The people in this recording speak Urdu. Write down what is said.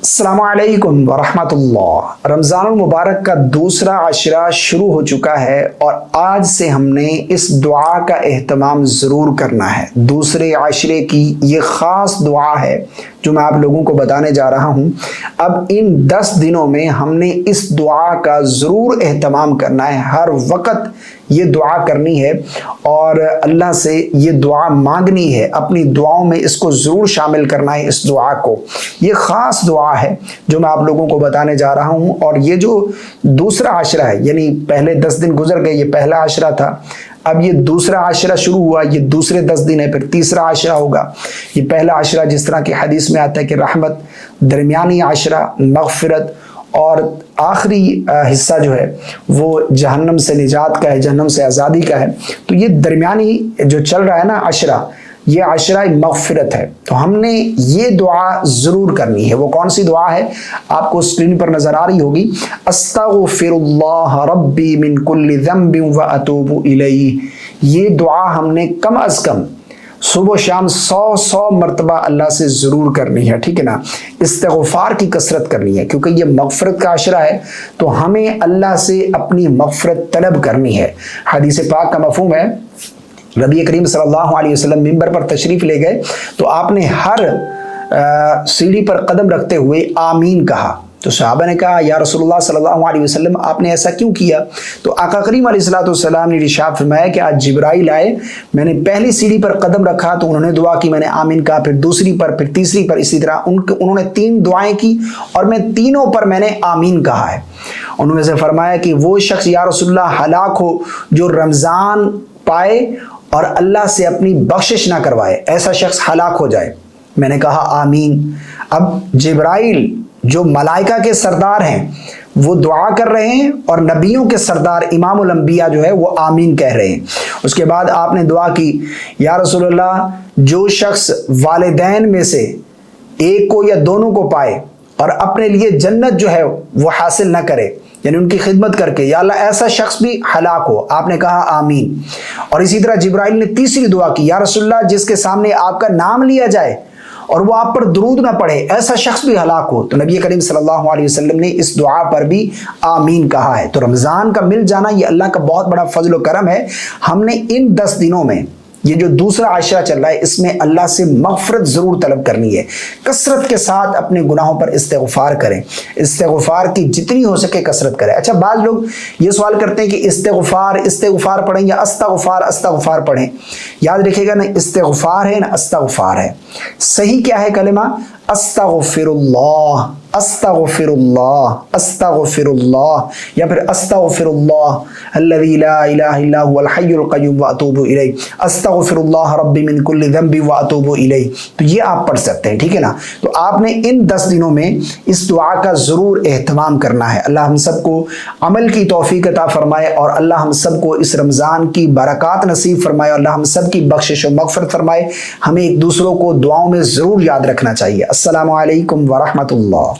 السلام علیکم ورحمۃ اللہ۔ رمضان المبارک کا دوسرا عشرہ شروع ہو چکا ہے اور آج سے ہم نے اس دعا کا اہتمام ضرور کرنا ہے۔ دوسرے عشرے کی یہ خاص دعا ہے جو میں آپ لوگوں کو بتانے جا رہا ہوں۔ اب ان 10 دنوں میں ہم نے اس دعا کا ضرور اہتمام کرنا ہے، ہر وقت یہ دعا کرنی ہے اور اللہ سے یہ دعا مانگنی ہے، اپنی دعاؤں میں اس کو ضرور شامل کرنا ہے۔ اس دعا کو، یہ خاص دعا ہے جو میں آپ لوگوں کو بتانے جا رہا ہوں، اور یہ جو دوسرا عشرہ ہے، یعنی پہلے 10 دن گزر گئے، یہ پہلا عشرہ تھا، اب یہ دوسرا عشرہ شروع ہوا، یہ دوسرے 10 دن ہے، پھر تیسرا عشرہ ہوگا۔ یہ پہلا عشرہ جس طرح کی حدیث میں آتا ہے کہ رحمت، درمیانی عشرہ مغفرت، اور آخری حصہ جو ہے وہ جہنم سے نجات کا ہے، جہنم سے آزادی کا ہے۔ تو یہ درمیانی جو چل رہا ہے نا عشرہ، یہ عشرہ مغفرت ہے، تو ہم نے یہ دعا ضرور کرنی ہے۔ وہ کون سی دعا ہے؟ آپ کو اسکرین پر نظر آ رہی ہوگی۔ استغفر اللہ ربی من کل ذنب واتوب الیہ۔ یہ دعا ہم نے کم از کم صبح و شام 100 مرتبہ اللہ سے ضرور کرنی ہے، ٹھیک ہے نا؟ استغفار کی کثرت کرنی ہے، کیونکہ یہ مغفرت کا عشرہ ہے، تو ہمیں اللہ سے اپنی مغفرت طلب کرنی ہے۔ حدیث پاک کا مفہوم ہے، نبی کریم صلی اللہ علیہ وسلم منبر پر تشریف لے گئے تو آپ نے ہر سیڑھی پر قدم رکھتے ہوئے آمین کہا، تو صحابہ نے کہا یا رسول اللہ صلی اللہ علیہ وسلم آپ نے ایسا کیوں کیا؟ تو آقا کریم علیہ السلام نے ارشاد فرمایا کہ آج جبرائیل آئے، میں نے پہلی سیڑھی پر قدم رکھا تو انہوں نے دعا کی، میں نے آمین کہا، پھر دوسری پر، پھر تیسری پر، اسی طرح انہوں نے 3 دعائیں کی اور میں تینوں پر میں نے آمین کہا ہے۔ انہوں نے سے فرمایا کہ وہ شخص یا رسول اللہ ہلاک ہو جو رمضان پائے اور اللہ سے اپنی بخشش نہ کروائے، ایسا شخص ہلاک ہو جائے۔ میں نے کہا آمین۔ اب جبرائیل جو ملائکہ کے سردار ہیں وہ دعا کر رہے ہیں اور نبیوں کے سردار امام الانبیاء جو ہے وہ آمین کہہ رہے ہیں۔ اس کے بعد آپ نے دعا کی یا رسول اللہ جو شخص والدین میں سے ایک کو یا دونوں کو پائے اور اپنے لیے جنت جو ہے وہ حاصل نہ کرے، یعنی ان کی خدمت کر کے، یا اللہ ایسا شخص بھی ہلاک ہو۔ آپ نے کہا آمین۔ اور اسی طرح جبرائیل نے تیسری دعا کی یا رسول اللہ جس کے سامنے آپ کا نام لیا جائے اور وہ آپ پر درود نہ پڑھے، ایسا شخص بھی ہلاک ہو۔ تو نبی کریم صلی اللہ علیہ وسلم نے اس دعا پر بھی آمین کہا ہے۔ تو رمضان کا مل جانا یہ اللہ کا بہت بڑا فضل و کرم ہے۔ ہم نے ان 10 دنوں میں، یہ جو دوسرا عشرہ چل رہا ہے، اس میں اللہ سے مغفرت ضرور طلب کرنی ہے۔ کثرت کے ساتھ اپنے گناہوں پر استغفار کریں، استغفار کی جتنی ہو سکے کثرت کریں۔ اچھا، بعض لوگ یہ سوال کرتے ہیں کہ استغفار پڑھیں یا استغفار پڑھیں۔ یاد رکھیے گا، نہ استغفار ہے نہ استغفار ہے۔ صحیح کیا ہے کلمہ؟ استغفر اللہ، استغفر اللہ، استغفر اللہ، یا پھر استغفر اللہ الذی لا الہ الا هو الحی القیوم واتوب الیہ، استغفر اللہ ربی من کل ذنب واتوب الیہ۔ تو یہ آپ پڑھ سکتے ہیں، ٹھیک ہے نا؟ تو آپ نے ان 10 دنوں میں اس دعا کا ضرور اہتمام کرنا ہے۔ اللہ ہم سب کو عمل کی توفیق عطا فرمائے اور اللہ ہم سب کو اس رمضان کی برکات نصیب فرمائے، اور اللہ ہم سب کی بخشش و مغفرت فرمائے۔ ہمیں ایک دوسروں کو دعاؤں میں ضرور یاد رکھنا چاہیے۔ السلام علیکم ورحمۃ اللہ۔